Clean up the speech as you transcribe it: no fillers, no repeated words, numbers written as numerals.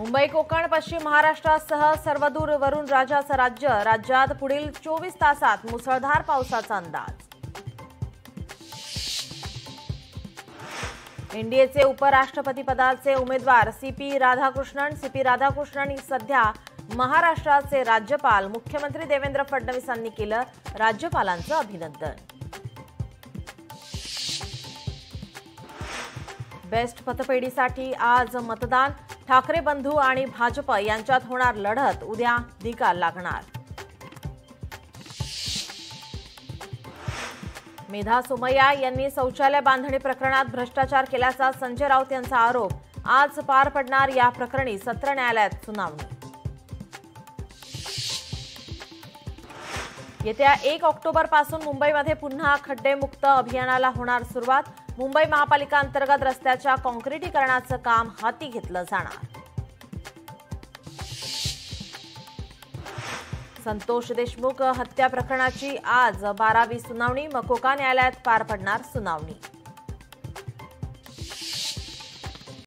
मुंबई, कोकण, पश्चिम महाराष्ट्रासह सर्वदूर वरुण राजाचं राज्य. राज्यात पुढील 24 तासात मुसळधार पावसाचा अंदाज. एनडीएचे उपराष्ट्रपतीपदाचे उमेदवार सीपी राधाकृष्णन सध्या महाराष्ट्राचे राज्यपाल. मुख्यमंत्री देवेंद्र फडणवीसांनी केलं राज्यपालांचं अभिनंदन. बेस्ट पतपेढीसाठी आज मतदान. ठाकरे बंधू आणि भाजप यांच्यात होणार लढत. उद्या निकाल लागणार. मेधा सोमय्या यांनी शौचालय बांधणी प्रकरणात भ्रष्टाचार केल्याचा संजय राऊत यांचा आरोप. आज पार पडणार या प्रकरणी सत्र न्यायालयात सुनावणी. येत्या 1 ऑक्टोबरपासून मुंबईमध्ये पुन्हा खड्डेमुक्त अभियानाला होणार सुरुवात. मुंबई महापालिका अंतर्गत रस्त्याच्या काँक्रिटीकरणाचं काम हाती घेतलं जाणार. संतोष देशमुख हत्या प्रकरणाची आज 12वी सुनावणी. मकोका न्यायालयात पार पडणार सुनावणी.